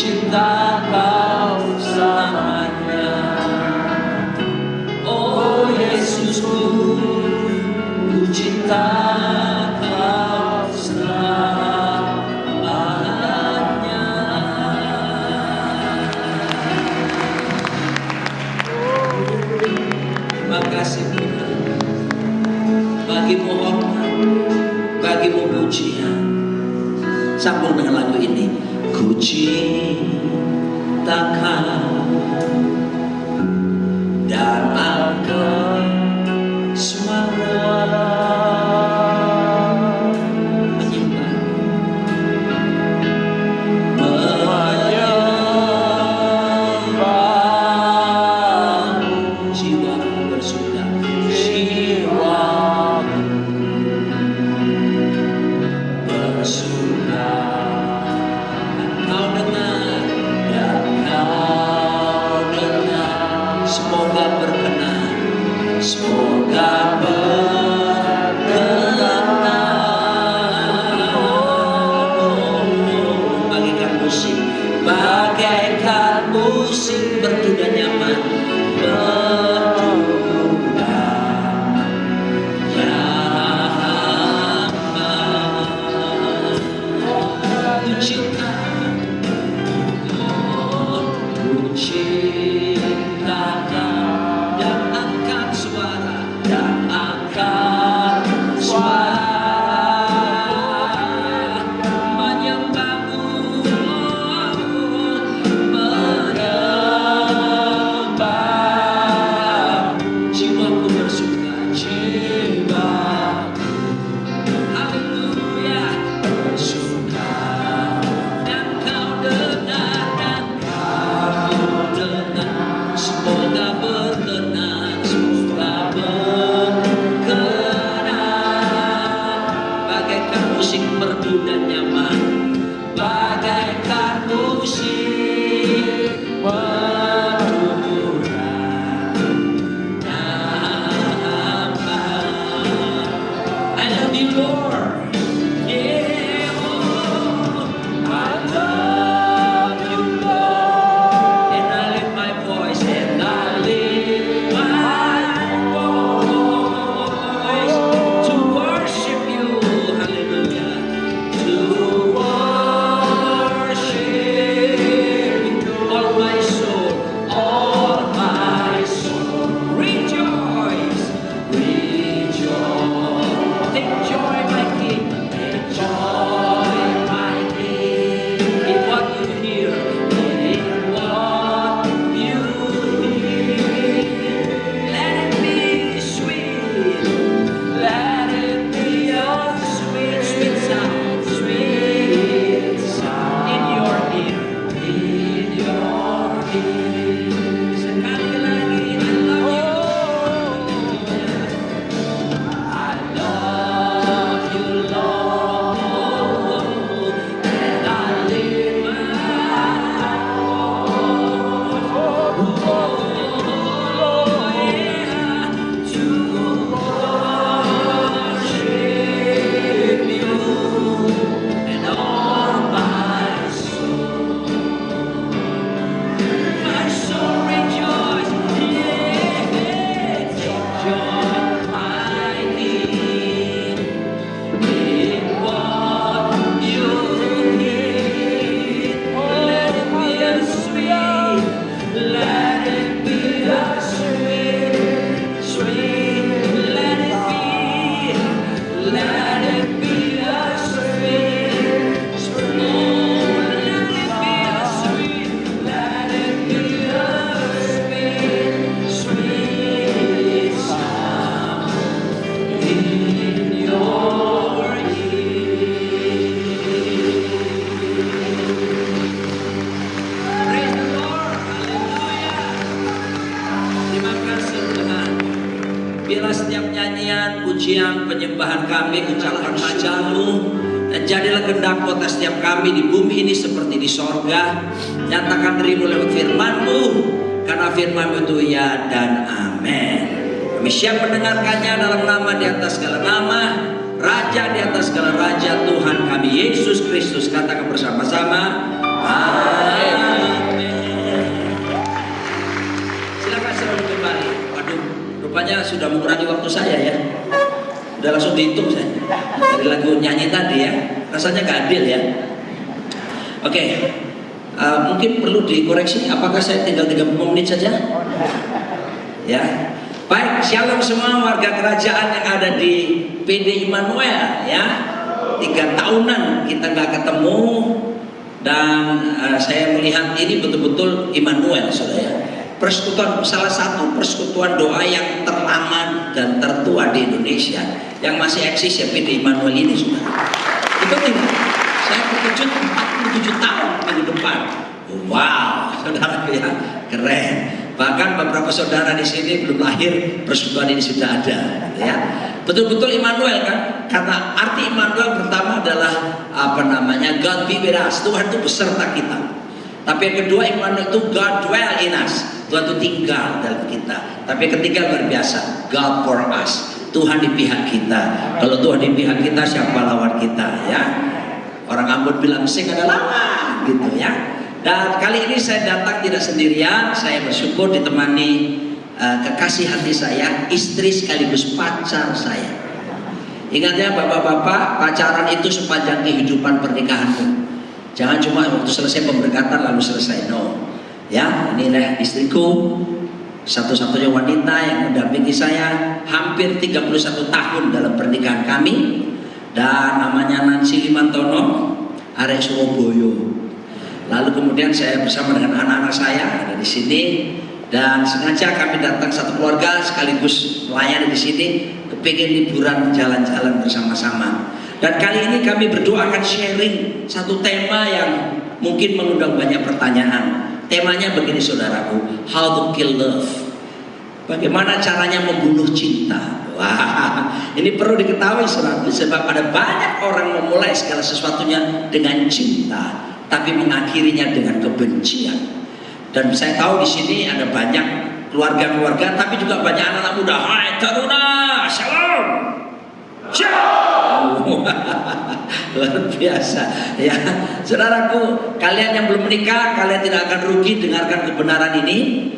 cinta Kau selamanya. Oh Yesusku, ku cinta Kau selamanya. Terima kasih Tuhan, bagimu hormat, bagimu pujian. Sambung dengan lagu ini. Ku cinta Kau dan angkat suara menyembah, jiwaku bersuka, jiwaku bersuka. Kau dengar, dan Kau dengar, semoga berkenan, semoga berkenan. Bagaikan musik, bagaikan musik merdu dan nyaman, merdu dan nyaman. Ku cinta, ku cinta Kau dan angkat suara, dan angkat suara menyembahmu, menyembah. Jiwaku bersuka, jiwaku, haleluya, bersuka. Dan Kau dengar, dan Kau dengar, semoga berkenan, semoga berkenan. Bagaikan musik merdu dan nyaman, bagaikan musik merdu dan nyaman. I love you Lord, yeah, oh, I love you Lord, and I lift my voice, and I lift my voice to worship you, hallelujah, to worship you. All my soul, rejoice, rejoice. Take joy, my King, take joy, my King, in what you hear, in what you hear. Let it be sweet, let it be a sweet, sweet sound, sweet sound in your ear, in your ear. Sekali lagi, I love you Lord, I love you Lord, and I lift my voice, oh yeah, to worship you, and all my soul rejoice, yeah, take joy, my King, in what you hear. Let it be a sweet, let it be a sweet, sweet, let it be a sweet, sweet, oh, let it be a sweet, let it be a sweet, sweet sound in your ear. Praise the Lord, haleluya. Terima kasih Tuhan. Biarlah setiap nyanyian, pujian, penyembahan kami ucapkan majamu, dan jadilah kehendak kota setiap kami di bumi ini seperti di sorga. Nyatakan dirimu lewat firman-Mu, karena firman-Mu itu ya dan amin. Kami siap mendengarkannya dalam nama di atas segala nama, Raja di atas segala raja, Tuhan kami Yesus Kristus. Katakan bersama-sama, amin. sudah mengurangi waktu saya ya. Udah langsung dihitung saya dari lagu nyanyi tadi ya. Rasanya gak adil ya. Oke, mungkin perlu dikoreksi. Apakah saya tinggal 30 menit saja? Ya. Baik, shalom semua warga kerajaan yang ada di PD Immanuel ya. 3 tahunan kita nggak ketemu dan saya melihat ini betul-betul Immanuel, saudara ya. Persekutuan, salah satu persekutuan doa yang terlama dan tertua di Indonesia yang masih eksis ya, PD Immanuel ini, saudara. Itu tinggal saya terkejut 47 tahun minggu depan. Wow, saudara ya, keren. Bahkan beberapa saudara di sini belum lahir, persekutuan ini sudah ada, ya. Betul-betul Immanuel kan? Karena arti Immanuel pertama adalah God be with us. Tuhan itu beserta kita. Tapi yang kedua, Immanuel itu God dwell in us. Tuhan itu tinggal dalam kita. Tapi yang ketiga luar biasa, God for us. Tuhan di pihak kita. Kalau Tuhan di pihak kita, siapa lawan kita, ya? Orang Ambon bilang sing ada lawan, gitu ya. Dan kali ini saya datang tidak sendirian. Saya bersyukur ditemani kekasih hati saya, istri sekaligus pacar saya. Ingat ya bapak-bapak, pacaran itu sepanjang kehidupan pernikahanmu. Jangan cuma waktu selesai pemberkatan lalu selesai, no. Ya, inilah istriku, satu-satunya wanita yang mendampingi saya hampir 31 tahun dalam pernikahan kami. Dan namanya Nancy Limantono, arek Surabaya. Lalu kemudian saya bersama dengan anak-anak saya ada di sini. Dan sengaja kami datang satu keluarga sekaligus melayani di sini, kepingin liburan jalan-jalan bersama-sama. Dan kali ini kami berdua akan sharing satu tema yang mungkin mengundang banyak pertanyaan. Temanya begini saudaraku, how to kill love. Bagaimana caranya membunuh cinta? Wah, ini perlu diketahui saudaraku, sebab ada banyak orang memulai segala sesuatunya dengan cinta, tapi mengakhirinya dengan kebencian. Dan saya tahu di sini ada banyak keluarga-keluarga, tapi juga banyak anak-anak muda. Hai Taruna, shalom, shalom. Luar biasa, ya, saudaraku. Kalian yang belum menikah, kalian tidak akan rugi dengarkan kebenaran ini.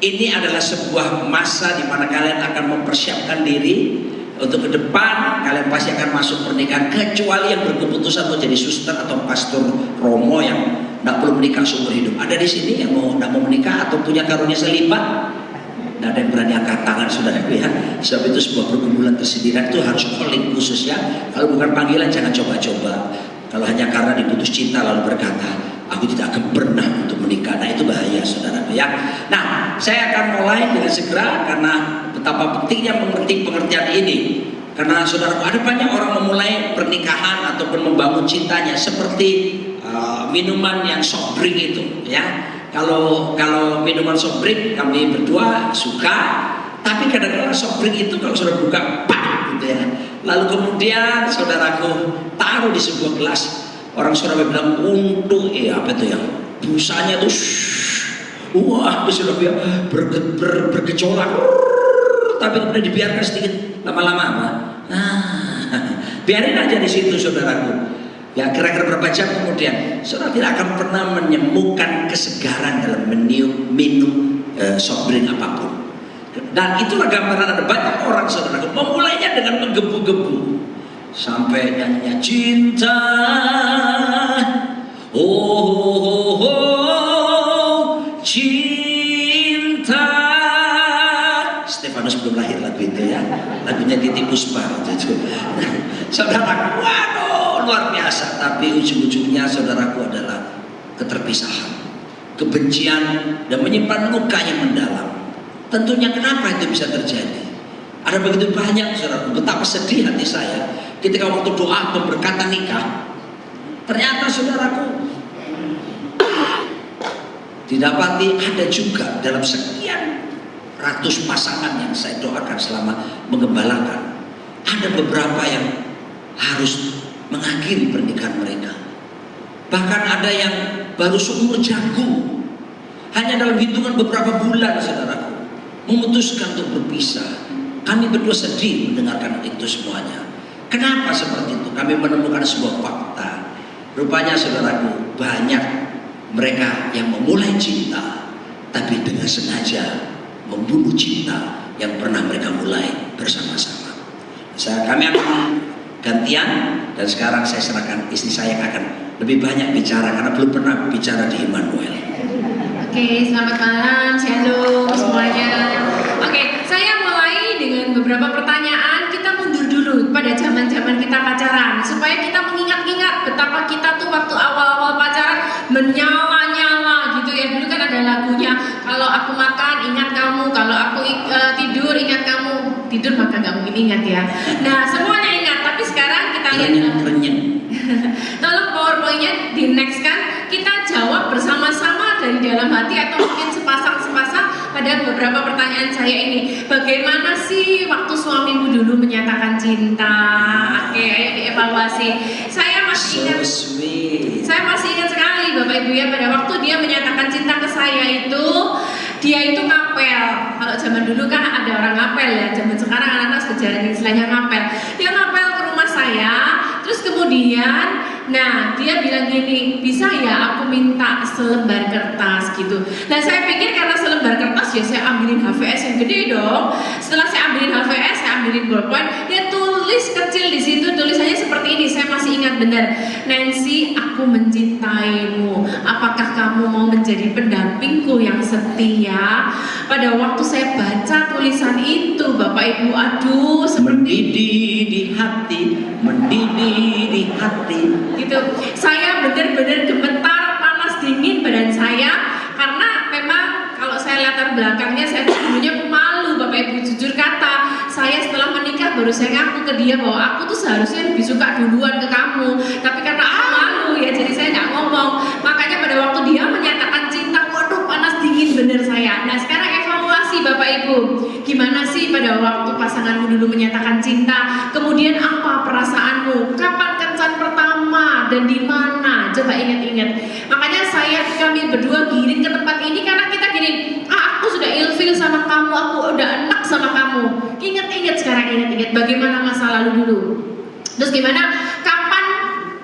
Ini adalah sebuah masa di mana kalian akan mempersiapkan diri untuk ke depan. Kalian pasti akan masuk pernikahan, kecuali yang berkeputusan untuk jadi suster atau pastor Romo yang tidak perlu menikah seumur hidup. Ada di sini yang tidak mau menikah atau punya karunia selipat? Tidak ada yang berani angkat tangan, saudaraku ya. Sebab itu sebuah pergumulan kesedihan itu harus calling khusus ya. Kalau bukan panggilan jangan coba-coba. Kalau hanya karena diputus cinta lalu berkata, aku tidak akan pernah untuk menikah. Nah itu bahaya saudaraku ya. Nah saya akan mulai dengan segera karena betapa pentingnya mengerti pengertian ini. Karena saudaraku ada banyak orang memulai pernikahan ataupun membangun cintanya seperti minuman yang soft drink itu ya. Kalau minuman soft drink kami berdua suka, tapi kadang-kadang soft drink itu kalau sudah buka pak gitu ya. Lalu kemudian saudaraku taruh di sebuah gelas. Orang Surabaya bilang untuk apa itu yang busanya tuh wah itu sudah bergejolak, tapi kemudian dibiarkan sedikit lama-lama apa? Biarin aja di situ saudaraku. Ya kira-kira berapa jam kemudian saudara tidak akan pernah menemukan kesegaran dalam minum soft drink apapun. Dan itulah gambaran ada banyak orang saudaraku memulainya dengan menggebu-gebu sampai nyanyinya cinta, cinta. Stefanus belum lahir lagu itu ya, lagunya Titi Puspa itu. Saudaraku, waduh luar biasa. Tapi ujung-ujungnya saudaraku adalah keterpisahan, kebencian, dan menyimpan luka yang mendalam. Tentunya kenapa itu bisa terjadi? Ada begitu banyak saudaraku, betapa sedih hati saya ketika waktu doa pemberkatan nikah, ternyata saudaraku didapati ada juga dalam sekian ratus pasangan yang saya doakan selama mengembalakan, ada beberapa yang harus mengakhiri pernikahan mereka. Bahkan ada yang baru seumur jagung, hanya dalam hitungan beberapa bulan saudaraku memutuskan untuk berpisah. Kami berdua sedih mendengarkan itu semuanya. Kenapa seperti itu? Kami menemukan sebuah fakta. Rupanya saudaraku, banyak mereka yang memulai cinta tapi dengan sengaja membunuh cinta yang pernah mereka mulai bersama-sama. Kami akan gantian, dan sekarang saya serahkan istri saya yang akan lebih banyak bicara karena belum pernah bicara di Immanuel. Oke, selamat malam, shalom semuanya. Oke, saya mulai dengan beberapa pertanyaan. Kita mundur dulu pada zaman-zaman kita pacaran, supaya kita mengingat-ingat betapa kita tuh waktu awal-awal pacaran menyala-nyala gitu ya. Dulu kan ada lagunya, kalau aku makan ingat kamu, kalau aku tidur ingat kamu. Tidur maka nggak mungkin ingat ya. Nah, semuanya ingat, tapi sekarang kita lihat. Tolong PowerPoint-nya di next kan. Kita jawab bersama-sama dari dalam hati atau mungkin sepasang-sepasang pada beberapa pertanyaan saya ini. Bagaimana sih waktu suamimu dulu menyatakan cinta? Oke, ayo dievaluasi. Saya masih ingat sekali Bapak Ibu ya, pada waktu dia menyatakan cinta ke saya itu, dia itu ngapel. Kalau zaman dulu kan ada orang ngapel ya, zaman sekarang anak-anak sudah jarang istilahnya ngapel. Dia ngapel ke rumah saya, terus kemudian, nah dia bilang gini, bisa ya aku minta selembar kertas gitu. Nah saya pikir karena selembar kertas ya saya ambilin HVS yang gede dong. Setelah saya ambilin HVS, saya ambilin ballpoint, dia tulis kecil di situ, tulisannya seperti ini. Saya masih ingat benar, Nancy, aku mencintaimu. Apakah kamu mau menjadi pendampingku yang setia? Pada waktu saya baca tulisan itu, Bapak Ibu, aduh, mendidih di hati, mendidih di hati. Gitu. Saya benar-benar gemetar, panas dingin badan saya, karena memang kalau saya latar belakangnya, saya dulunya pemalu, Bapak Ibu. Jujur kata, saya setelah menikah baru saya ngaku ke dia bahwa aku tuh seharusnya lebih suka duluan ke kamu, tapi karena aku malu ya, jadi saya nggak ngomong. Makanya pada waktu dia menyatakan cinta, waduh panas dingin bener saya. Nah sekarang evaluasi Bapak Ibu, gimana sih pada waktu pasanganmu dulu menyatakan cinta? Kemudian apa perasaanmu? Kapan kencan pertama dan di mana? Coba ingat-ingat. Makanya kami berdua giring ke tempat ini karena kita gini, aku sudah ilfil sama kamu, aku udah enak sama kamu. Ingat-ingat sekarang, ingat-ingat bagaimana masa lalu dulu. Terus gimana? Kapan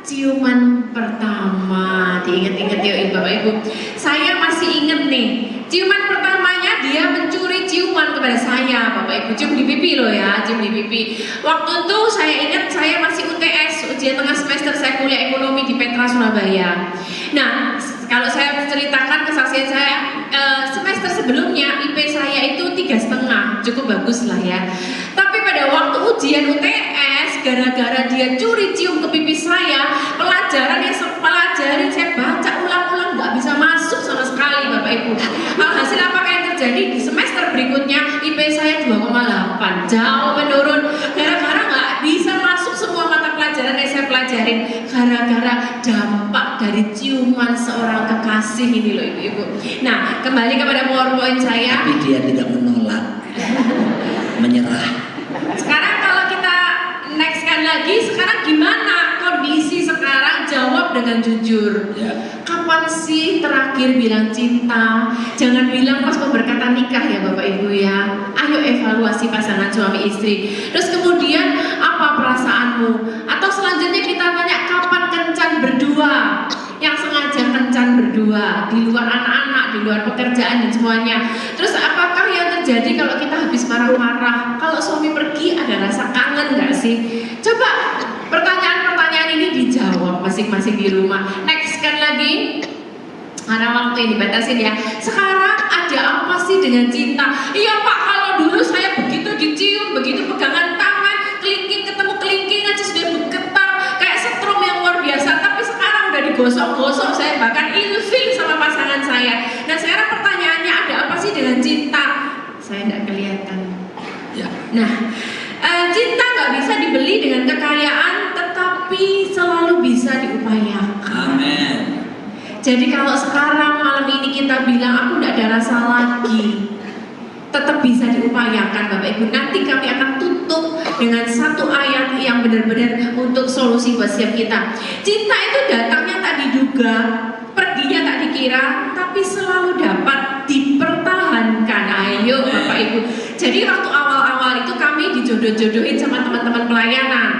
ciuman pertama? Diingat-ingat ya Bapak Ibu. Saya masih ingat nih, ciuman pertamanya dia mencuri ciuman kepada saya, Bapak Ibu. Cium di pipi loh ya, cium di pipi. Waktu itu saya ingat saya masih UTS, ujian tengah semester, saya kuliah ekonomi di Petra Surabaya. Nah, kalau saya ceritakan kesaksian saya, semester sebelumnya IP saya itu 3,5, cukup bagus lah ya. Tapi pada waktu ujian UTS, gara-gara dia curi cium ke pipi saya, pelajaran yang saya pelajarin, saya baca ulang-ulang nggak bisa masuk sama sekali, Bapak Ibu. Alhasil apakah yang terjadi di semester berikutnya? IP saya 2,8, jauh menurun. Gara-gara nggak bisa masuk semua mata pelajaran yang saya pelajarin, gara-gara dampak dari ciuman seorang kekasih ini loh Ibu-Ibu. Nah, kembali kepada PowerPoint saya. Tapi dia tidak menolak, menyerah. Sekarang kalau kita nextkan lagi, sekarang gimana kondisi sekarang? Jawab dengan jujur. Ya. Kapan sih terakhir bilang cinta? Jangan bilang pas pemberkatan nikah ya Bapak Ibu ya. Ayo evaluasi pasangan suami istri. Terus kemudian apa perasaanmu? Atau selanjutnya kita tanya kapan kencan berdua? Yang sengaja kencan berdua di luar anak-anak, di luar pekerjaan dan semuanya. Terus apakah yang terjadi kalau kita habis marah-marah? Kalau suami pergi ada rasa kangen nggak sih? Coba pertanyaan-pertanyaan ini dijawab masing-masing di rumah. Next kan lagi, karena waktu yang dibatasin ya. Sekarang ada apa sih dengan cinta? Iya Pak, kalau dulu saya begitu dicium, begitu pegangan tangan, kelingking ketemu kelingking aja sudah bergetar kayak setrum yang luar biasa. Tapi sekarang udah digosok-gosok, saya bahkan ilfil sama pasangan saya. Nah sekarang pertanyaannya, ada apa sih dengan cinta? Saya tidak kelihatan ya. Nah, cinta nggak bisa dibeli dengan kekayaan, tetapi selalu bisa diupayakan. Amin. Jadi kalau sekarang malam ini kita bilang aku tidak ada rasa lagi, tetap bisa diupayakan Bapak Ibu. Nanti kami akan tutup dengan satu ayat yang benar-benar untuk solusi buat setiap kita. Cinta itu datangnya tak diduga, perginya tak dikira, tapi selalu dapat dipertahankan. Ayo Bapak Ibu. Jadi waktu awal-awal itu kami dijodoh-jodohin sama teman-teman pelayanan.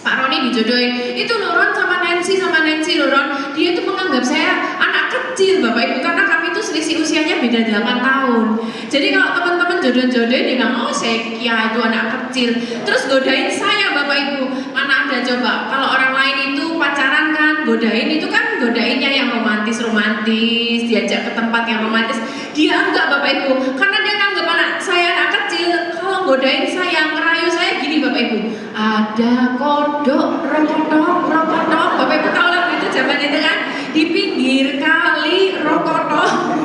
Pak Roni dijodohin, itu Loron sama Nancy Loron, dia itu menganggap saya anak kecil Bapak Ibu, karena kami itu selisih usianya beda 8 tahun. Jadi kalau teman-teman jodoh-jodohin bilang, oh Sekia itu anak kecil, terus godain saya Bapak Ibu, mana ada coba? Kalau orang lain itu pacaran kan, godain itu kan godainnya yang romantis-romantis, diajak ke tempat yang romantis. Dia enggak Bapak Ibu, karena dia nganggap anak saya anak kecil. Kalau godain saya, ngerayu saya gini Bapak Ibu, ada kodok, rokodok, Bapak Ibu tahu lagu itu zaman itu kan, di pinggir kali rokodok.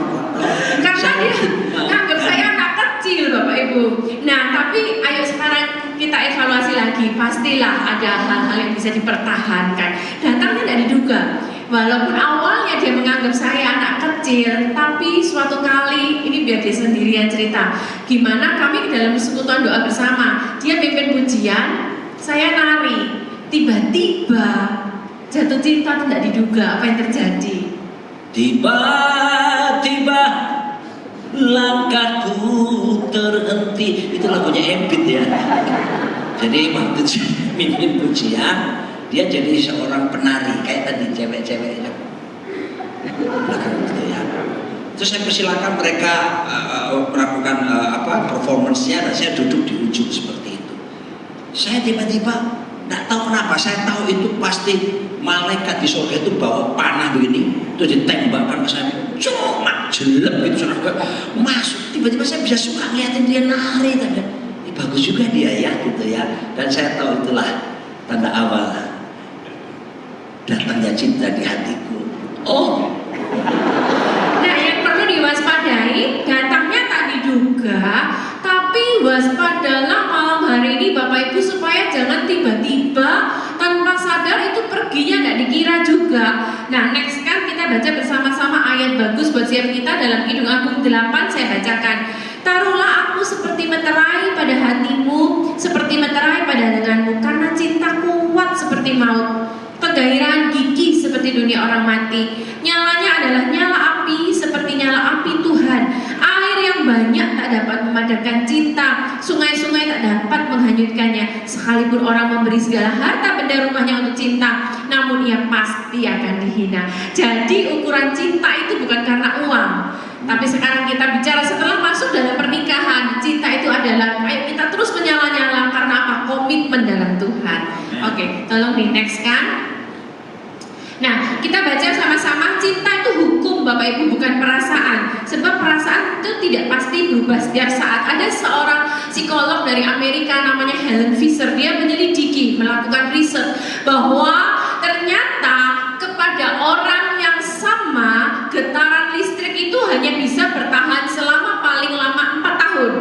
Karena dia nganggap saya anak kecil Bapak Ibu. Nah tapi ayo sekarang kita evaluasi lagi. Pastilah ada hal-hal yang bisa dipertahankan. Datangnya tidak diduga. Walaupun awalnya dia menganggap saya anak kecil, tapi suatu kali, ini biar dia sendirian cerita, gimana kami dalam persekutuan doa bersama, dia pimpin pujian, saya nari, tiba-tiba jatuh cinta tidak diduga apa yang terjadi. Tiba-tiba langkahku terhenti. Itu lagunya Ebit ya. Jadi waktu mimpin pujian, dia jadi seorang penari kayak tadi cewek-cewek itu. Gitu ya. Terus saya persilakan mereka melakukan performance-nya, dan saya duduk di ujung seperti itu. Saya tiba-tiba nggak tahu kenapa, saya tahu itu pasti malaikat di surga itu bawa panah begini, terus ditembakkan ke saya, cuma jelek gitu, saudara, masuk. Tiba-tiba saya bisa suka ngeliatin dia nari, tanda, ini bagus juga dia ya, gitu ya. Dan saya tahu itulah tanda awal datangnya cinta di hatiku. Oh, nah yang perlu diwaspadai, datangnya tak diduga, tapi waspadalah malam hari ini Bapak Ibu supaya jangan tiba-tiba tanpa sadar itu perginya tidak dikira juga. Nah next kan kita baca bersama-sama ayat bagus buat siap kita dalam Kidung Agung 8, saya bacakan. Taruhlah aku seperti meterai pada hatimu, seperti meterai pada lenganmu, karena cinta kuat seperti maut, kegairahan gigih seperti dunia orang mati. Nyalanya adalah nyala api seperti nyala api Tuhan. Air yang banyak tak dapat memadamkan cinta, sungai-sungai tak dapat menghanyutkannya. Sekalipun orang memberi segala harta benda rumahnya untuk cinta, namun ia pasti akan dihina. Jadi ukuran cinta itu bukan karena uang. Tapi sekarang kita bicara setelah masuk dalam pernikahan, cinta itu adalah ayo kita terus menyala-nyala karena apa? Komitmen dalam Tuhan. Oke, tolong di next kan. Nah, kita baca sama-sama, cinta itu hukum Bapak Ibu, bukan perasaan. Sebab perasaan itu tidak pasti berubah setiap saat. Ada seorang psikolog dari Amerika namanya Helen Fisher. Dia menyelidiki, melakukan riset bahwa ternyata kepada orang yang sama getaran listrik itu hanya bisa bertahan selama paling lama 4 tahun.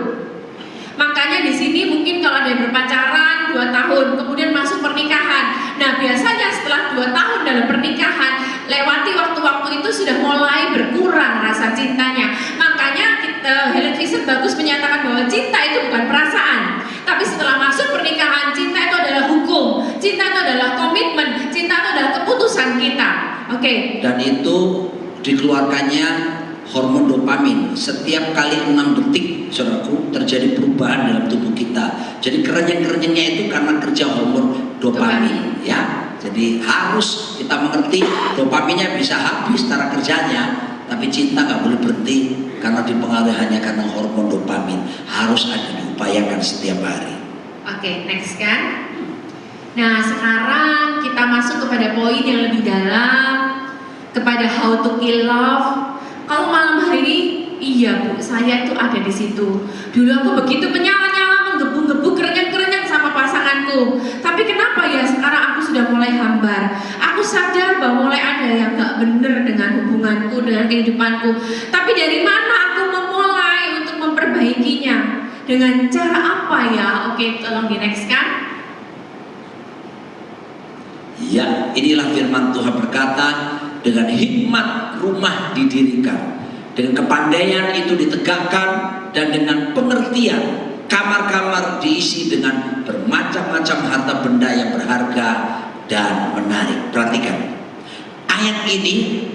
Makanya di sini mungkin kalau ada yang berpacaran 2 tahun, kemudian masuk pernikahan. Nah biasanya setelah 2 tahun dalam pernikahan, lewati waktu-waktu itu sudah mulai berkurang rasa cintanya. Makanya Helen Fisher bagus menyatakan bahwa cinta itu bukan perasaan, tapi setelah masuk pernikahan, cinta itu adalah hukum, cinta itu adalah komitmen, cinta itu adalah keputusan kita. Oke. Dan itu dikeluarkannya hormon dopamin. Setiap kali 6 detik, saudaraku, terjadi perubahan dalam tubuh kita. Jadi kerenyang-kerenyangnya itu karena kerja hormon dopamin, ya. Jadi harus kita mengerti dopaminnya bisa habis cara kerjanya, tapi cinta nggak boleh berhenti karena dipengaruhi hanya karena hormon dopamin. Harus ada diupayakan setiap hari. Oke, next kan. Nah sekarang kita masuk kepada poin yang lebih dalam, kepada how to kill love. Kalau malam hari ini, iya Bu, saya itu ada di situ. Dulu aku begitu menyala-nyala, menggebu-gebu, kerenyang-kerenyang sama pasanganku. Tapi kenapa ya sekarang aku sudah mulai hambar? Aku sadar bahwa mulai ada yang gak benar dengan hubunganku, dengan kehidupanku. Tapi dari mana aku memulai untuk memperbaikinya? Dengan cara apa ya? Oke, tolong di next kan. Ya, inilah firman Tuhan berkata, dengan hikmat rumah didirikan, dengan kepandaian itu ditegakkan, dan dengan pengertian kamar-kamar diisi dengan bermacam-macam harta benda yang berharga dan menarik. Perhatikan, ayat ini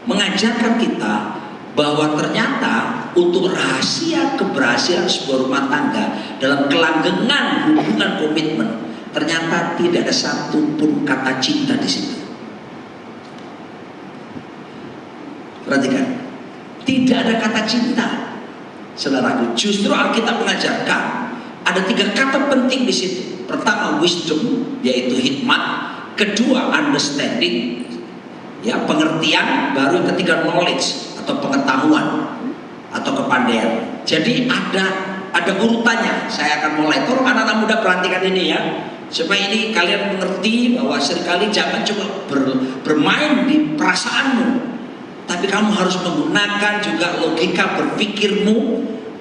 mengajarkan kita bahwa ternyata untuk rahasia keberhasilan sebuah rumah tangga dalam kelanggengan hubungan komitmen, ternyata tidak ada satupun kata cinta di situ. Perhatikan, tidak ada kata cinta. Saudaraku, justru Alkitab mengajarkan ada 3 kata penting di situ. Pertama, wisdom, yaitu hikmat. Kedua, understanding, ya, pengertian. Baru ketiga, knowledge atau pengetahuan atau kepandaian. Jadi ada urutannya. Saya akan mulai. Tolong anak-anak muda perhatikan ini ya, supaya ini kalian mengerti bahwa seringkali jangan cuma bermain di perasaanmu, tapi kamu harus menggunakan juga logika berpikirmu,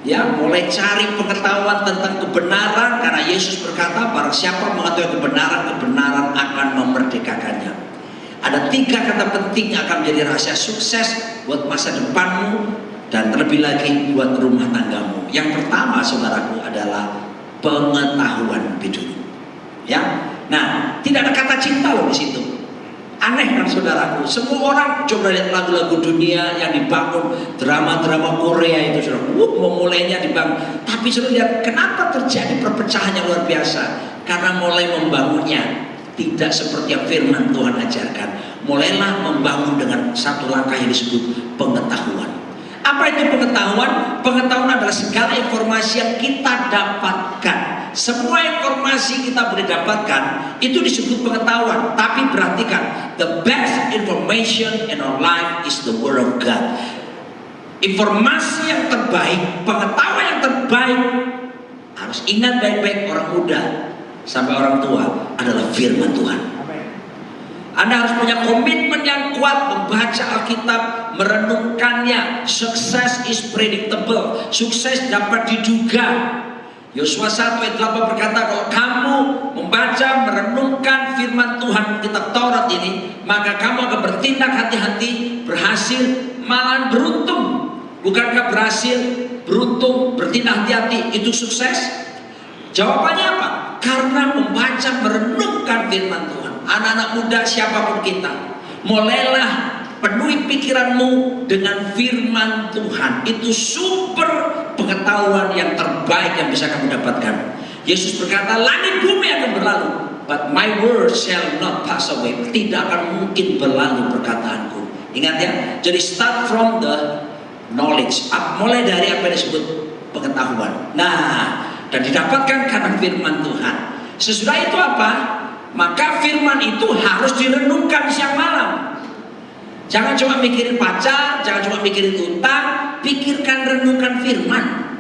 ya, mulai cari pengetahuan tentang kebenaran, karena Yesus berkata barang siapa mengetahui kebenaran, kebenaran akan memerdekakannya. Ada 3 kata penting yang akan menjadi rahasia sukses buat masa depanmu dan terlebih lagi buat rumah tanggamu. Yang pertama, saudaraku, adalah pengetahuan dulu. Ya, nah, tidak ada kata cinta loh di situ. Aneh kan saudaraku, semua orang coba lihat lagu-lagu dunia yang dibangun, drama-drama Korea itu sudah memulainya dibangun. Tapi sudah lihat kenapa terjadi perpecahan yang luar biasa, karena mulai membangunnya tidak seperti yang firman Tuhan ajarkan. Mulailah membangun dengan satu langkah yang disebut pengetahuan. Apa itu pengetahuan? Pengetahuan adalah segala informasi yang kita dapatkan. Semua informasi kita boleh dapatkan itu disebut pengetahuan. Tapi perhatikan, the best information in our life is the word of God. Informasi yang terbaik, pengetahuan yang terbaik, harus ingat baik-baik orang muda sampai orang tua, adalah firman Tuhan. Anda harus punya komitmen yang kuat membaca Alkitab, merenungkannya. Success is predictable. Sukses dapat diduga. Yosua 1 ayat 8 berkata, kalau kamu membaca, merenungkan firman Tuhan, kitab Taurat ini, maka kamu akan bertindak hati-hati, berhasil, malahan beruntung. Bukankah berhasil, beruntung, bertindak hati-hati itu sukses? Jawabannya apa? Karena membaca, merenungkan firman Tuhan. Anak-anak muda siapapun kita, mulailah penuhi pikiranmu dengan firman Tuhan. Itu sumber pengetahuan yang terbaik yang bisa kamu dapatkan. Yesus berkata, langit bumi akan berlalu, but my word shall not pass away. Tidak akan mungkin berlalu perkataanku. Ingat ya, jadi start from the knowledge. Mulai dari apa yang disebut pengetahuan. Nah, dan didapatkan karena firman Tuhan. Sesudah itu apa? Maka firman itu harus direnungkan siang malam. Jangan cuma mikirin pacar, jangan cuma mikirin utang, pikirkan, renungkan firman.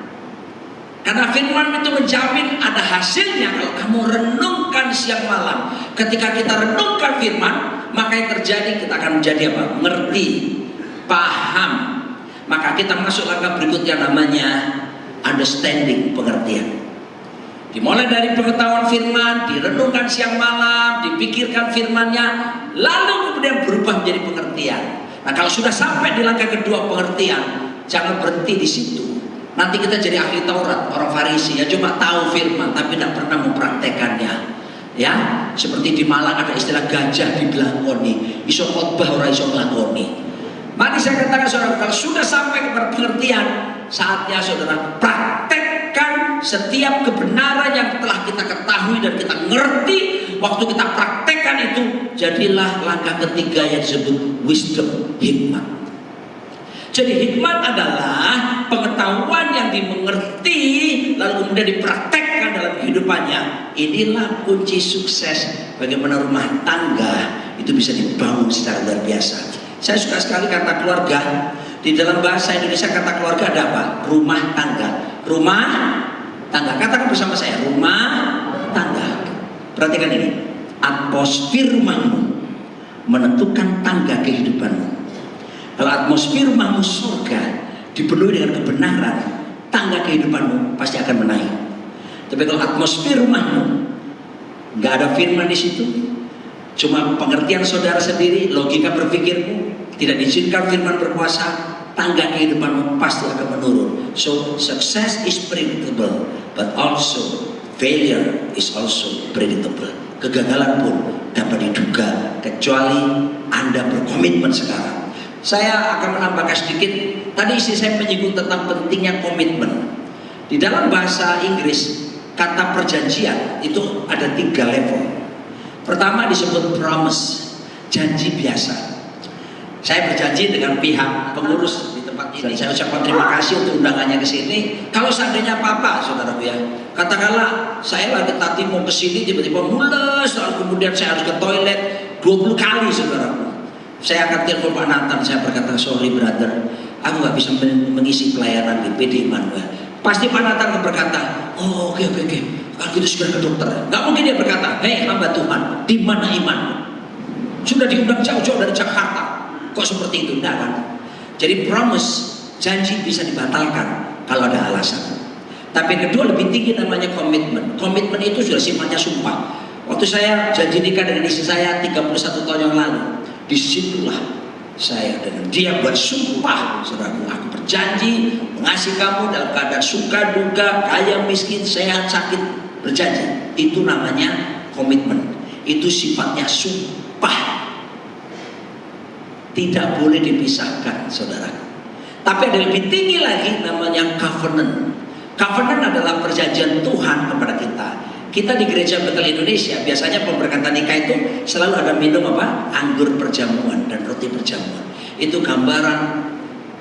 Karena firman itu menjamin ada hasilnya kalau kamu renungkan siang malam. Ketika kita renungkan firman, maka yang terjadi kita akan menjadi apa? Ngerti, paham. Maka kita masuk langkah berikutnya namanya understanding, pengertian. Dimulai dari pengetahuan firman, direnungkan siang malam, dipikirkan firmannya, lalu kemudian berubah menjadi pengertian. Nah, kalau sudah sampai di langkah kedua, pengertian, jangan berhenti di situ. Nanti kita jadi ahli Taurat, orang Farisi, ya cuma tahu firman tapi tidak pernah mempraktekannya. Ya, seperti di Malang ada istilah gajah dibelakoni, iso khotbah ora iso nglakoni. Mari saya katakan saudara, kalau sudah sampai kepada pengertian, saatnya saudara praktekkan setiap kebenaran yang telah kita ketahui dan kita ngerti. Waktu kita praktekkan itu, jadilah langkah ketiga yang disebut wisdom, hikmat. Jadi hikmat adalah pengetahuan yang dimengerti lalu kemudian dipraktekkan dalam kehidupannya. Inilah kunci sukses bagaimana rumah tangga itu bisa dibangun secara luar biasa. Saya suka sekali kata keluarga. Di dalam bahasa Indonesia kata keluarga ada apa? Rumah tangga. Rumah tangga. Katakan bersama saya, rumah tangga. Perhatikan ini. Atmosfer rumahmu menentukan tangga kehidupanmu. Kalau atmosfer rumahmu surga, dipenuhi dengan kebenaran, tangga kehidupanmu pasti akan menaik. Tapi kalau atmosfer rumahmu nggak ada firman di situ, cuma pengertian saudara sendiri, logika berpikirmu, tidak diizinkan firman berkuasa, tangga kehidupanmu pasti akan menurun. So success is predictable, but also failure is also predictable. Kegagalan pun dapat diduga kecuali Anda berkomitmen sekarang. Saya akan menambahkan sedikit. Tadi istri saya menyinggung tentang pentingnya komitmen. Di dalam bahasa Inggris, kata perjanjian itu ada 3 level. Pertama disebut promise, janji biasa. Saya berjanji dengan pihak pengurus di tempat Dan saya ucapkan terima kasih untuk undangannya ke sini. Kalau seandainya apa-apa, saudaraku ya, katakanlah saya lagi tadi mau ke sini tiba-tiba mules, lalu kemudian saya harus ke toilet 20 kali, saudaraku. Saya akan telepon Pak Nathan, saya berkata, sorry brother, aku nggak bisa mengisi pelayanan di PD Immanuel. Pasti Pak Nathan akan berkata, oh oke, kalau gitu segera ke dokter. Nggak mungkin dia berkata, hei hamba Tuhan, di mana imanmu? Sudah diundang jauh-jauh dari Jakarta, kok seperti itu? Enggak kan? Jadi promise, janji bisa dibatalkan kalau ada alasan. Tapi yang kedua lebih tinggi namanya komitmen. Komitmen itu sudah sifatnya sumpah. Waktu saya janji nikah dengan istri saya 31 tahun yang lalu, disitulah saya dengan dia buat sumpah, saudaraku, aku berjanji mengasihi kamu dalam keadaan suka duka, kaya miskin, sehat sakit, berjanji. Itu namanya komitmen. Itu sifatnya sumpah. Tidak boleh dipisahkan, saudara. Tapi ada lebih tinggi lagi namanya covenant. Covenant adalah perjanjian Tuhan kepada kita. Kita di Gereja Betel Indonesia biasanya pemberkatan nikah itu selalu ada minum apa? Anggur perjamuan dan roti perjamuan. Itu gambaran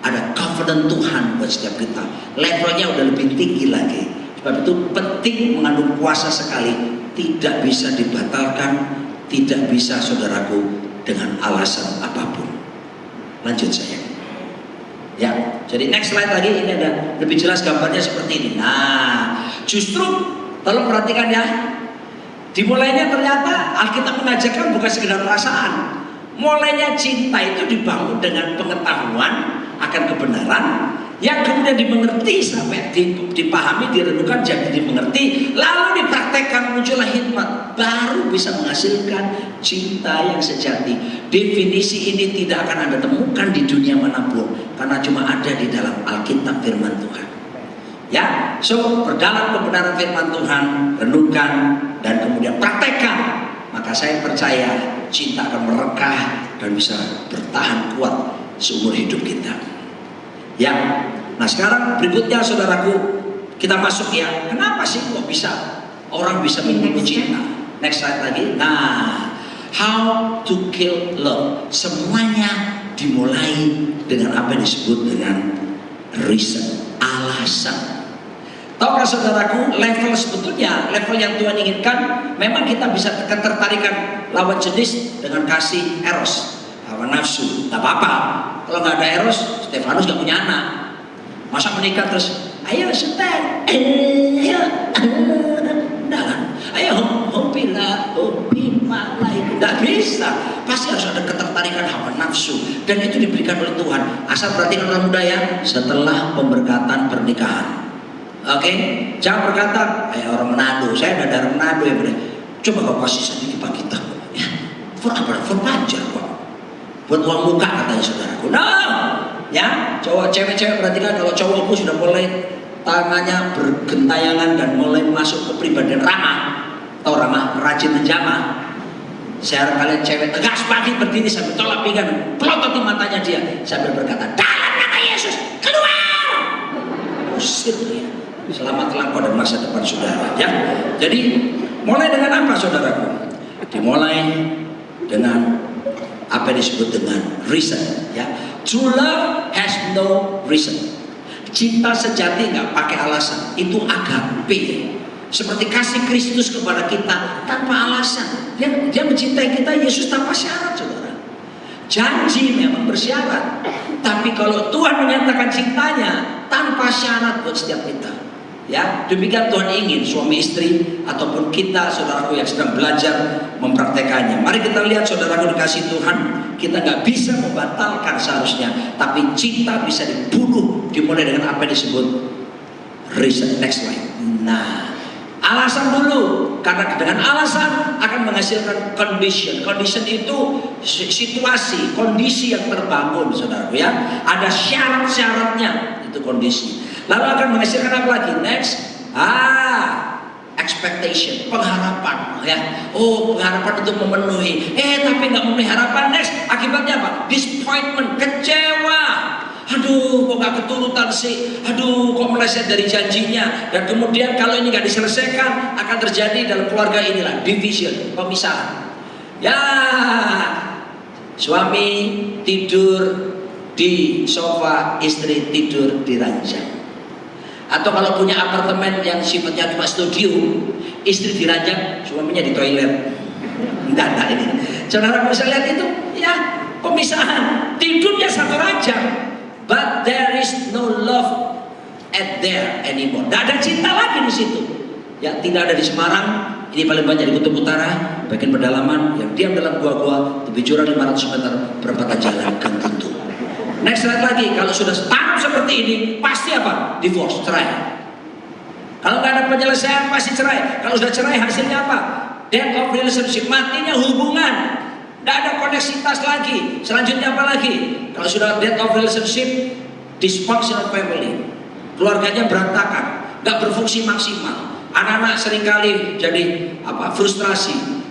ada covenant Tuhan buat setiap kita. Levelnya udah lebih tinggi lagi. Sebab itu penting mengandung kuasa sekali. Tidak bisa dibatalkan, tidak bisa, saudaraku, dengan alasan apapun. Lanjut saya. Ya, jadi next slide lagi, ini ada lebih jelas gambarnya seperti ini. Nah, justru tolong perhatikan ya. Dimulainya ternyata Alkitab mengajarkan bukan sekedar perasaan. Mulainya cinta itu dibangun dengan pengetahuan akan kebenaran yang kemudian dimengerti sampai dipahami, direnungkan, jadi dimengerti, lalu dipraktekkan, muncullah hikmat, baru bisa menghasilkan cinta yang sejati. Definisi ini tidak akan Anda temukan di dunia manapun, karena cuma ada di dalam Alkitab firman Tuhan. Ya, so berdalam kebenaran firman Tuhan, renungkan dan kemudian praktekkan, maka saya percaya cinta akan merekah dan bisa bertahan kuat seumur hidup kita. Ya, nah sekarang berikutnya, saudaraku, kita masuk ya. Kenapa sih kok bisa orang bisa membunuh cinta? Next slide lagi. Nah, how to kill love. Semuanya dimulai dengan apa yang disebut dengan reason, alasan. Tahukah saudaraku, level sebetulnya, level yang Tuhan inginkan, memang kita bisa ketertarikan lawan jenis dengan kasih eros, hawa nafsu. Gak apa-apa. Kalau nggak ada eros, Stefanus nggak punya anak. Masa menikah terus, ayo Stef, ayo, enggak kan? Ayo hobilah, hobi malai, nggak bisa. Pasti harus ada ketertarikan hawa nafsu, dan itu diberikan oleh Tuhan. Asal perhatikan orang muda ya, setelah pemberkatan pernikahan. Oke, jangan berkata, ayo orang Manado, saya ada darah Manado ya bener. Coba kau kasih sedikit Pak kita, ya, for apa? For pajar kok. Buat uang muka katanya saudaraku. No, ya, cowok cewek-cewek perhatikan, kalau cowokmu sudah mulai tangannya bergentayangan dan mulai masuk ke pribadian ramah, atau ramah rajin menjamah. Saya harap kalian cewek tegas pagi berdiri sambil tolak pinggang, pelototi matanya dia sambil berkata, dalam nama Yesus keluar. Usir dia. Selamatlah kau dan masa depan saudara. Ya, jadi mulai dengan apa saudaraku? Dimulai dengan apa yang disebut dengan reason, ya. True love has no reason. Cinta sejati nggak pakai alasan. Itu agape. Seperti kasih Kristus kepada kita tanpa alasan. Dia mencintai kita, Yesus tanpa syarat, saudara. Janji memang bersyarat, tapi kalau Tuhan menyatakan cintanya tanpa syarat buat setiap kita. Ya, demikian Tuhan ingin suami istri ataupun kita, saudaraku yang sedang belajar mempraktekannya. Mari kita lihat, saudaraku dikasih Tuhan, kita nggak bisa membatalkan seharusnya, tapi cinta bisa dibunuh dimulai dengan apa yang disebut reason. Next slide. Nah, alasan dulu, karena dengan alasan akan menghasilkan condition. Condition itu situasi, kondisi yang terbangun, saudaraku ya. Ada syarat-syaratnya, itu kondisi. Lalu akan menghasilkan apa lagi? Next, expectation, pengharapan, ya. Oh, pengharapan untuk memenuhi. Tapi nggak memenuhi harapan. Next, akibatnya apa? Disappointment, kecewa. Aduh, kok nggak keturutan sih? Aduh, kok meleset dari janjinya? Dan kemudian kalau ini nggak diselesaikan, akan terjadi dalam keluarga inilah division, pemisahan. Ya, suami tidur di sofa, istri tidur di ranjang. Atau kalau punya apartemen yang sifatnya cuma studio, istri di ranjang, suaminya di toilet. Enggak ini. Saudara bisa lihat itu, ya pemisahan. Tidurnya satu ranjang, but there is no love at there anymore. Tidak ada cinta lagi di situ. Yang tidak ada di Semarang, ini paling banyak di Kutub Utara, bagian pedalaman, yang diam dalam gua-gua, tepi jurang 500 meter, perempatan jalan gang buntu. Next slide lagi, kalau sudah tanam seperti ini, pasti apa? Divorce, cerai. Kalau nggak ada penyelesaian, pasti cerai. Kalau sudah cerai, hasilnya apa? Death of relationship, matinya hubungan. Nggak ada koneksitas lagi. Selanjutnya apa lagi? Kalau sudah death of relationship, dysfunctional family. Keluarganya berantakan, nggak berfungsi maksimal. Anak-anak seringkali jadi frustrasi.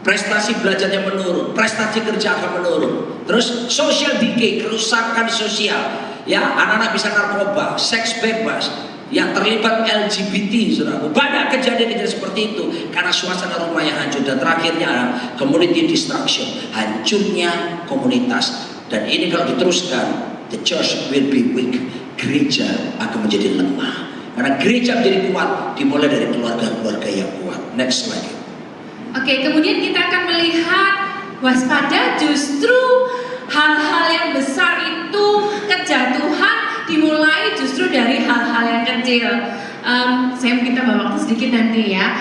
Prestasi belajarnya menurun, prestasi kerja akan menurun. Terus social decay, kerusakan sosial. Ya, anak-anak bisa narkoba, seks bebas, yang terlibat LGBT, saudara. Banyak kejadian-kejadian seperti itu karena suasana rumahnya hancur. Dan terakhirnya community destruction, hancurnya komunitas. Dan ini kalau diteruskan, the church will be weak. Gereja akan menjadi lemah. Karena gereja menjadi kuat dimulai dari keluarga-keluarga yang kuat. Next slide. Oke, kemudian kita akan melihat waspada, justru hal-hal yang besar itu, kejatuhan dimulai justru dari hal-hal yang kecil. Saya minta bawa waktu sedikit nanti ya.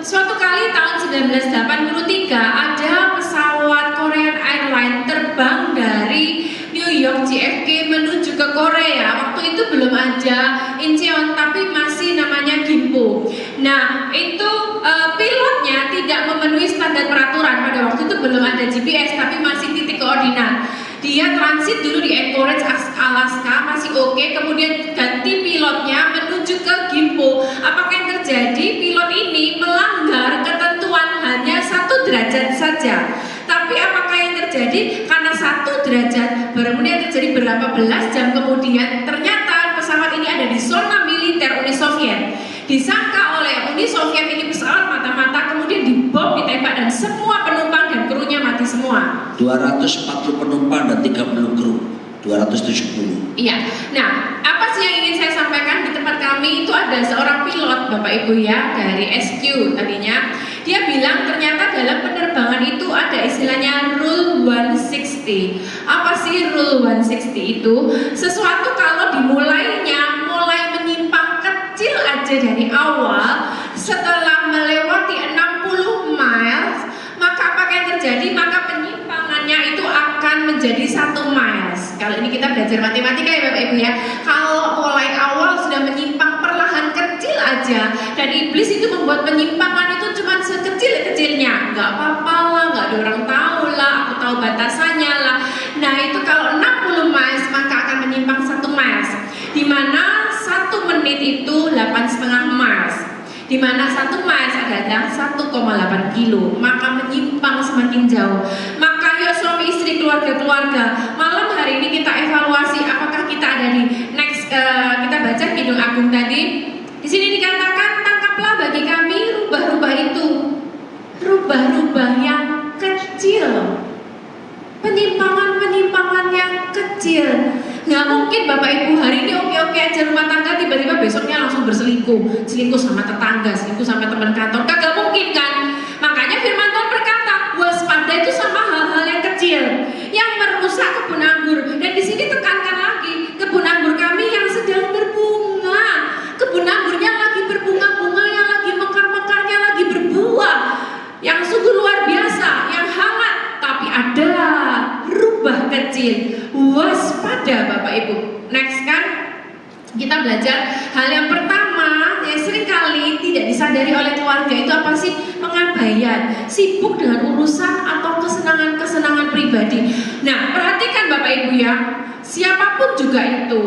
Suatu kali tahun 1983 ada pesawat Korean Airlines terbang dari New York JFK menuju ke Korea. Waktu itu belum ada Incheon, tapi masih namanya Gimpo. Nah, itu pilotnya tidak memenuhi standar peraturan. Pada waktu itu belum ada GPS, tapi masih titik koordinat. Dia transit dulu di Anchorage, Alaska, masih oke. Kemudian ganti pilotnya menuju ke Gimpo. Apakah yang terjadi? Pilot ini melanggar ketentuan hanya 1 derajat saja. Tapi apakah yang terjadi? Karena 1 derajat, kemudian terjadi berapa belas jam kemudian, ternyata pesawat ini ada di zona militer Uni Soviet. Disangka oleh Uni Soviet ini pesawat mata-mata, kemudian dibom, ditembak, dan semua penumpang dan krunya mati semua. 240 penumpang dan 30 kru, 270. Iya. Nah, apa sih yang ingin saya sampaikan? Di tempat kami itu ada seorang pilot, Bapak Ibu ya, dari SQ tadinya. Dia bilang ternyata dalam penerbangan itu ada istilahnya Rule 160. Apa sih Rule 160 itu? Sesuatu kalau mulai menyimpang kecil aja dari awal, setelah melewati 60 miles, maka apa yang terjadi? Maka penyimpangannya itu akan menjadi 1 miles. Kalau ini kita belajar matematika ya Bapak Ibu ya. Kalau mulai awal sudah menyimpang perlahan kecil aja, dan iblis itu membuat penyimpangan itu cuma sekecil-kecilnya. Nggak apa-apa lah, nggak ada orang tahu lah, aku tahu batasannya lah. Nah itu kalau 60 miles maka akan menyimpang 1 miles. Dimana 1 menit itu 8,5 miles. Dimana 1 miles adalah 1,8 kilo, maka menyimpang semakin jauh. Maka yuk suami istri, keluarga-keluarga, malam hari ini kita evaluasi apakah kita ada di next. Kita baca Kidung Agung tadi. Di sini dikatakan, tangkaplah bagi kami rubah-rubah itu, rubah-rubah yang kecil, penyimpangan yang kecil. Nggak mungkin Bapak Ibu hari ini oke-oke aja rumah tangga, tiba-tiba besoknya langsung selingkuh sama tetangga, selingkuh sama teman kantor. Kagak mungkin kan? Makanya firman Tuhan berkata, waspada itu sama hal-hal yang kecil yang merusak kebun anggur. Dan di sini tekankan lagi, kebun anggur kami yang sedang berbunga, kebun anggurnya lagi berbunga-bunganya, lagi mekar-mekarnya, lagi berbuah, yang sungguh luar biasa, yang hangat. Tapi ada rubah kecil. Waspada Bapak Ibu. Next kan, kita belajar hal yang pertama yang seringkali tidak disadari oleh keluarga itu apa sih? Pengabaian, sibuk dengan urusan atau kesenangan-kesenangan pribadi. Nah, perhatikan Bapak Ibu ya, siapapun juga itu,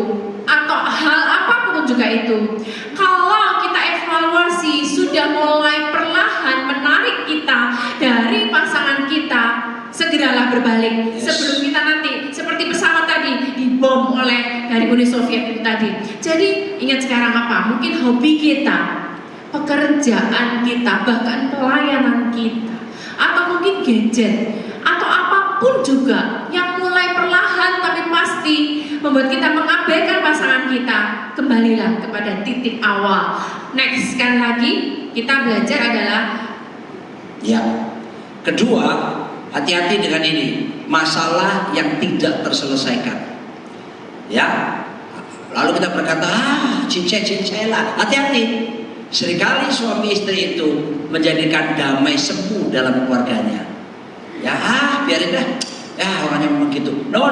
atau hal apapun juga itu, kalau kita evaluasi sudah mulai perlahan menarik kita dari pasangan kita, segeralah berbalik. Sebelum kita nanti seperti pesawat tadi dibom oleh dari Uni Soviet itu tadi. Jadi ingat sekarang apa? Mungkin hobi kita, pekerjaan kita, bahkan pelayanan kita, atau mungkin gadget, atau apapun juga yang mulai perlahan membuat kita mengabaikan pasangan kita, kembalilah kepada titik awal. Next, sekali lagi kita belajar adalah Ya. Kedua, hati-hati dengan ini, masalah yang tidak terselesaikan. Ya. Lalu kita berkata, cincai-cincailah. Hati-hati. Seringkali suami istri itu menjadikan damai semu dalam keluarganya. Ya, biarin dah. Ya, orangnya memang gitu. No.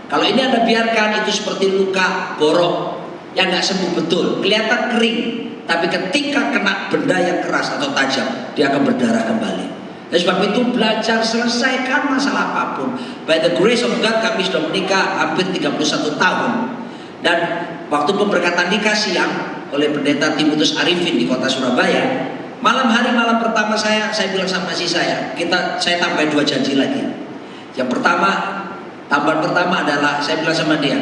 Kalau ini Anda biarkan, itu seperti luka borok yang nggak sembuh betul, kelihatan kering, tapi ketika kena benda yang keras atau tajam, dia akan berdarah kembali. Dan sebab itu belajar selesaikan masalah apapun. By the grace of God, kami sudah menikah hampir 31 tahun. Dan waktu pemberkatan nikah siang oleh pendeta Timotius Arifin di kota Surabaya, malam pertama saya bilang sama istri saya tambah 2 janji lagi. Yang pertama, tambahan pertama adalah saya bilang sama dia,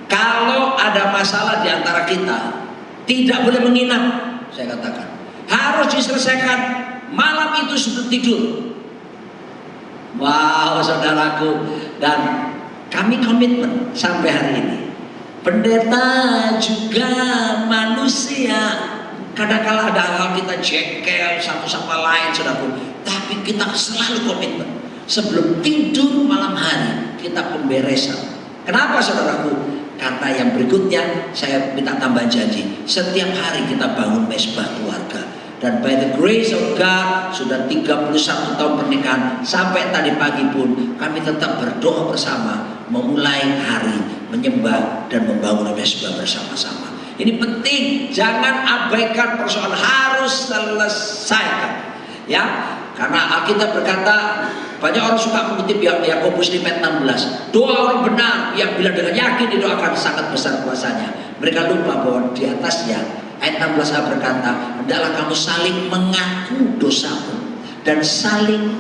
kalau ada masalah di antara kita, tidak boleh menginap. Saya katakan, harus diselesaikan malam itu sebelum tidur. Wow, saudaraku, dan kami komitmen sampai hari ini. Pendeta juga manusia. Kadang-kala ada hal kita jengkel satu sama lain, saudaraku. Tapi kita selalu komitmen. Sebelum tidur malam hari, kita pemberesan. Kenapa, saudaraku? Karena yang berikutnya saya minta tambahan janji. Setiap hari kita bangun mesbah keluarga. Dan by the grace of God, sudah 31 tahun pernikahan, sampai tadi pagi pun kami tetap berdoa bersama, memulai hari menyembah dan membangun mesbah bersama-sama. Ini penting, jangan abaikan persoalan, harus selesaikan. Ya, karena Alkitab berkata, banyak orang suka mengutip Yakobus 5 ayat 16. Doa orang benar yang bila dengan yakin didoakan sangat besar kuasanya. Mereka lupa bahwa di atasnya ayat 16 berkata, hendaklah kamu saling mengaku dosamu dan saling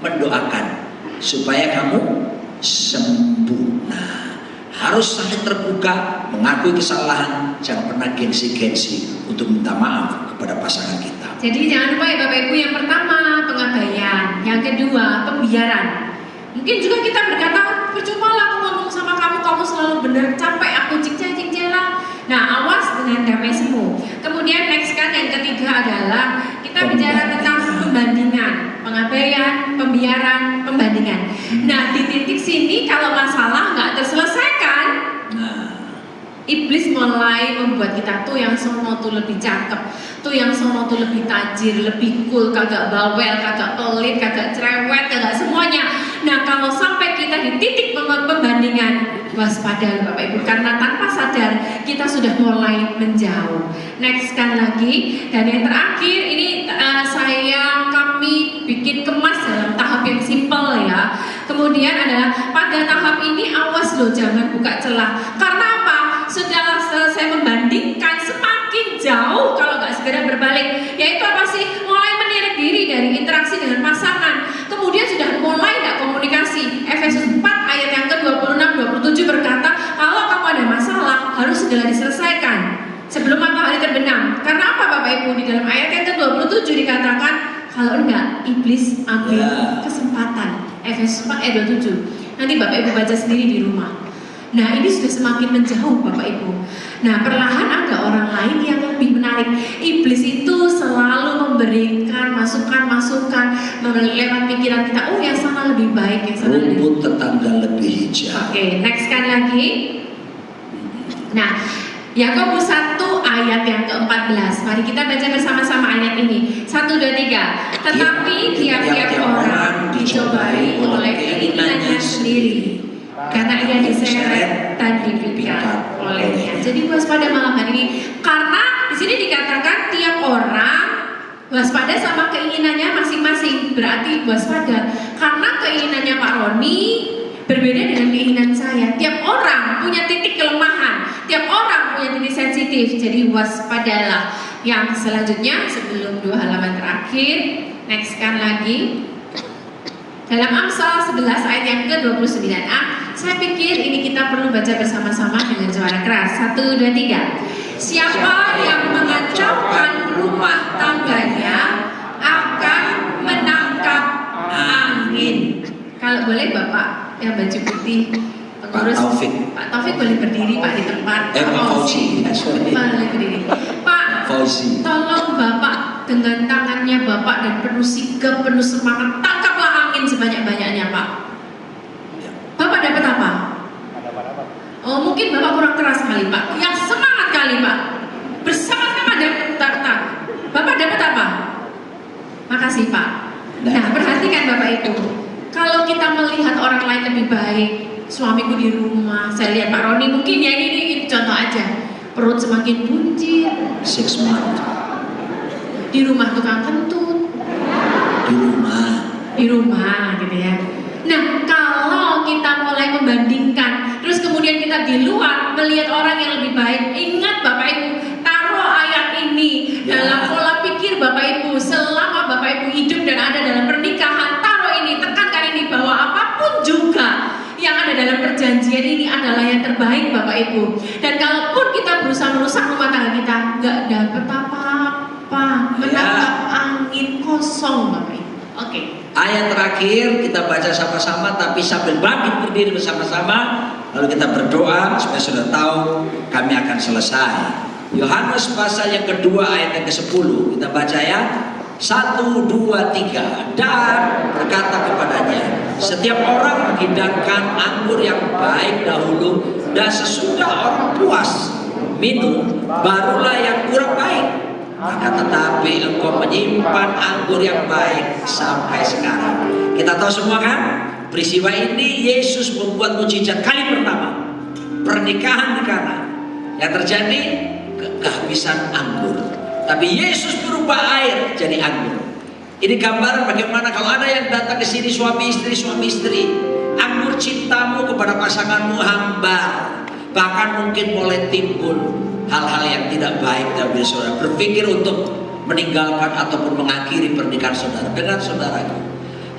mendoakan supaya kamu sembuh. Nah, harus saling terbuka, mengakui kesalahan, jangan pernah gengsi-gengsi untuk minta maaf kepada pasangan kita. Jadi jangan lupa ya Bapak Ibu, yang pertama pengabaian, yang kedua pembiaran. Mungkin juga kita berkata, percuma lah aku ngomong sama kamu, kamu selalu benar, capek aku cincai-cincailah. Nah, awas dengan damai semu. Kemudian next kan yang ketiga adalah kita bicara tentang pembandingan, pengabaian, pembiaran, pembandingan. Nah, di titik sini kalau masalah nggak terselesaikan, iblis mulai membuat kita tuh yang sono tuh lebih cakep, tuh yang sono tuh lebih tajir, lebih cool, kagak bawel, kagak pelit, kagak cerewet, kagak semuanya. Nah, kalau sampai kita di titik pembandingan, waspada Bapak Ibu, karena tanpa sadar kita sudah mulai menjauh. Next kan lagi, dan yang terakhir ini kami bikin kemas dalam tahap yang simple ya. Kemudian adalah pada tahap ini awas loh, jangan buka celah. Karena apa? Setelah selesai membandingkan, semakin jauh kalau nggak segera berbalik. Yaitu apa sih? Mulai menirik diri dari interaksi dengan pasangan. Kemudian sudah mulai nggak komunikasi. Efesus 4 ayat yang ke-26-27 berkata, kalau kamu ada masalah harus segera diselesaikan sebelum matahari terbenam. Karena apa Bapak Ibu? Di dalam ayat yang ke-27 dikatakan, kalau enggak, iblis ambil kesempatan. Efesus 4 ayat 27. Nanti Bapak Ibu baca sendiri di rumah. Nah, ini sudah semakin menjauh Bapak Ibu. Nah, perlahan ada orang lain yang lebih menarik. Iblis itu selalu memberikan masukan-masukan lewat pikiran kita. Oh, yang sana lebih baik, yang sana lebih. Rumput tetangga lebih hijau. Oke, next kan lagi. Nah, Yakobus 1 ayat yang ke-14. Mari kita baca bersama-sama ayat ini. 1, 2, 3. Tetapi tiap-tiap orang dicobai oleh keinginannya sendiri, karena ia diseret dan dipikat olehnya. Jadi waspada malam hari ini, karena di sini dikatakan tiap orang waspada sama keinginannya masing-masing. Berarti waspada karena keinginannya Pak Roni berbeda dengan keinginan saya. Tiap orang punya titik kelemahan, tiap orang punya titik sensitif. Jadi waspadalah. Yang selanjutnya sebelum 2 halaman terakhir, next kan lagi. Dalam Amsal 11 ayat yang ke-29a, saya pikir ini kita perlu baca bersama-sama dengan suara keras. 1, 2, 3. Siapa yang mengacaukan rumah tangganya akan menangkap angin. Kalau boleh Bapak yang baju putih Pak Terus Taufik. Pak Taufik boleh berdiri Pak di tempat. Pak Fauzi. Sorry. Boleh berdiri. Pak Fauzi. tolong Bapak dengan tangannya Bapak dan penuh sigap, penuh semangat, tangkaplah angin sebanyak-banyaknya Pak. Bapak dapat apa? Oh mungkin Bapak kurang keras kali Pak. Yang semangat kali Pak. Bersama-sama dapat. Bapak dapat apa? Makasih Pak. Nah perhatikan Bapak Ibu. Kalau kita melihat orang lain lebih baik, suamiku di rumah, saya lihat Pak Roni mungkin ya ini contoh aja. Perut semakin buncit. 6 months. Di rumah tukang kentut. Di rumah Gitu ya. Nah kalau kita mulai membandingkan, terus kemudian kita di luar melihat orang yang lebih baik, ingat Bapak Ibu, taruh ayat ini dalam pola pikir Bapak Ibu selama Bapak Ibu hidup dan ada dalam pernikahan. Taruh ini, tekankan ini bahwa apapun juga yang ada dalam perjanjian ini adalah yang terbaik Bapak Ibu. Dan kalaupun kita berusaha merusak rumah tangga kita, nggak dapet apa-apa, menangkap angin kosong Bapak Ibu. Oke. Ayat terakhir kita baca sama-sama, tapi sambil bangkit berdiri bersama-sama, lalu kita berdoa supaya sudah tahu kami akan selesai. Yohanes pasal yang kedua ayat yang ke-10 kita baca ya. 1, 2, 3. Dan berkata kepadanya, setiap orang menghidangkan anggur yang baik dahulu, dan sesudah orang puas minum, barulah yang kurang baik. Maka tetapi engkau menyimpan anggur yang baik sampai sekarang. Kita tahu semua kan, peristiwa ini Yesus membuat mujizat kali pertama, pernikahan di Kana. Yang terjadi kehabisan anggur, tapi Yesus berubah air jadi anggur. Ini gambaran bagaimana kalau ada yang datang ke sini suami istri, anggur cintamu kepada pasanganmu hambar, bahkan mungkin mulai timbul hal-hal yang tidak baik dalam diri saudara, berpikir untuk meninggalkan ataupun mengakhiri pernikahan saudara dengan saudaraku.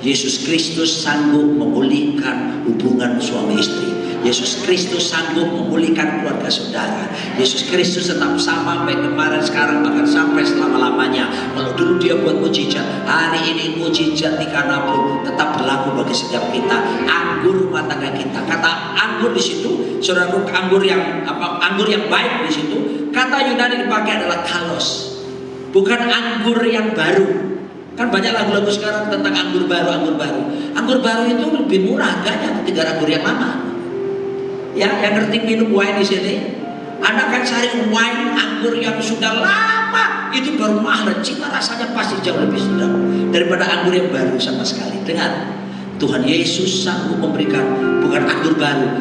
Yesus Kristus sanggup memulihkan hubungan suami istri. Yesus Kristus sanggup memulihkan keluarga saudara. Yesus Kristus tetap sama sampai kemarin, sekarang, bahkan sampai selama-lamanya. Kalau dulu dia buat mujizat, hari ini mujizat di Kana pun tetap berlaku bagi setiap kita. Anggur rumah tangga kita. Kata anggur di situ, saudaraku, anggur yang baik di situ. Kata Yunani dipakai adalah kalos, bukan anggur yang baru. Kan banyak lagu-lagu sekarang tentang anggur baru. Anggur baru itu lebih murah harganya ketimbang anggur yang lama. Ya, yang ngerti minum wine di sini, Anda akan cari wine anggur yang sudah lama, itu baru mahal, cita rasanya pasti jauh lebih sedap daripada anggur yang baru sama sekali. Dengar, Tuhan Yesus sanggup memberikan bukan anggur baru,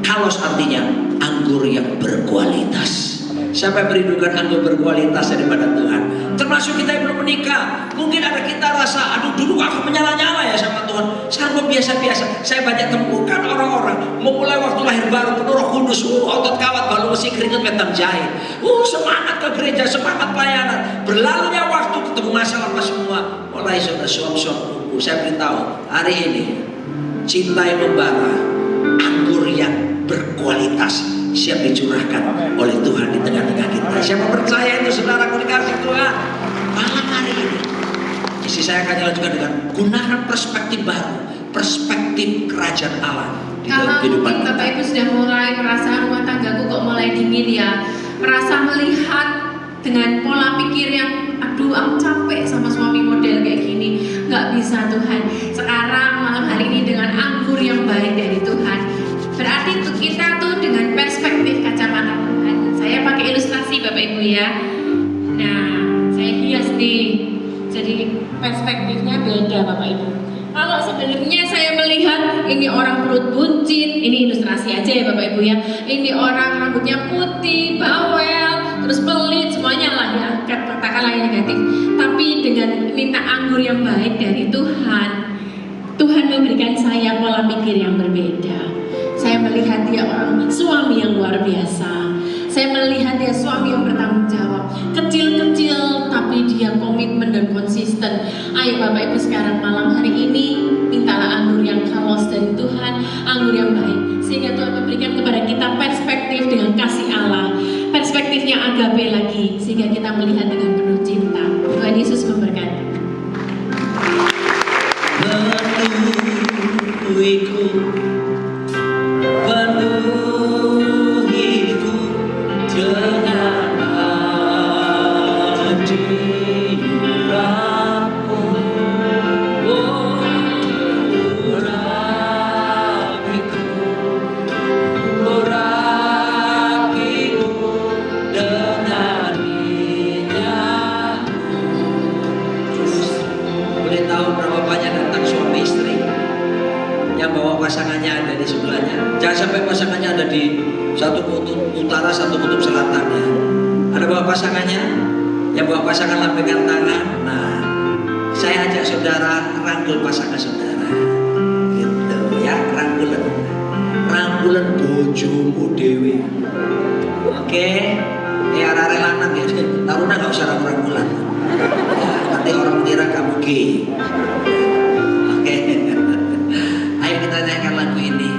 kalos artinya anggur yang berkualitas. Siapa yang merindukan anggur berkualitas daripada Tuhan? Termasuk kita yang belum menikah. Mungkin ada kita rasa, aduh dulu aku menyala-nyala ya sama Tuhan, sekarang gue biasa-biasa. Saya banyak temukan orang-orang memulai waktu lahir baru penuh Roh Kudus, otot kawat balu besi keringat metam jahit, semangat ke gereja, semangat pelayanan. Berlalunya waktu ketemu masalah apa semua, mulai sudah suam-suam. Saya beritahu hari ini, cinta yang membara, anggur yang berkualitas siap dicurahkan oleh Tuhan di tengah-tengah kita. Siapa percaya itu saudara dikasih Tuhan malam hari ini? Isi saya akan lanjutkan dengan gunakan perspektif baru, perspektif kerajaan Allah di dalam Kalau kehidupan mungkin Bapak Ibu sudah mulai merasa rumah tanggaku kok mulai dingin ya, merasa melihat dengan pola pikir yang aduh aku capek sama suami model kayak gini, nggak bisa Tuhan. Sekarang malam hari ini dengan anggur yang baik dari Tuhan, berarti untuk kita tuh dengan perspektif kacamata Tuhan. Saya pakai ilustrasi Bapak Ibu ya. Nah, saya hias nih. Jadi perspektifnya beda Bapak Ibu. Kalau sebelumnya saya melihat ini orang perut buncit, ini ilustrasi aja ya Bapak Ibu ya. Ini orang rambutnya putih, bawel, terus pelit, semuanya lah ya, katakanlah yang negatif. Tapi dengan minta anggur yang baik dari Tuhan, Tuhan memberikan saya pola pikir yang berbeda. Saya melihat dia orang suami yang luar biasa. Saya melihat dia suami yang bertanggung jawab. Kecil-kecil tapi dia komitmen dan konsisten. Ayo Bapak Ibu sekarang malam hari ini mintalah anggur yang kalos dari Tuhan, anggur yang baik. Sehingga Tuhan memberikan kepada kita perspektif dengan kasih Allah. Perspektifnya agape lagi. Sehingga kita melihat dengan penuh cinta. Tuhan Yesus memberkati. Menuhiku sampai pasangannya ada di satu kutub utara, satu kutub selatan ya. Ada bawa pasangannya? Yang bawa pasangan lambaikan tangan. Nah, saya ajak saudara rangkul pasangan saudara. Gitu ya, rangkulan. Rangkulan bojomu dewe. Oke. Ya arek lanang ya. Taruna enggak usah rangkul-rangkulan. Ya, nanti orang kira kamu gay. Oke. Ayo kita nyanyikan lagu ini.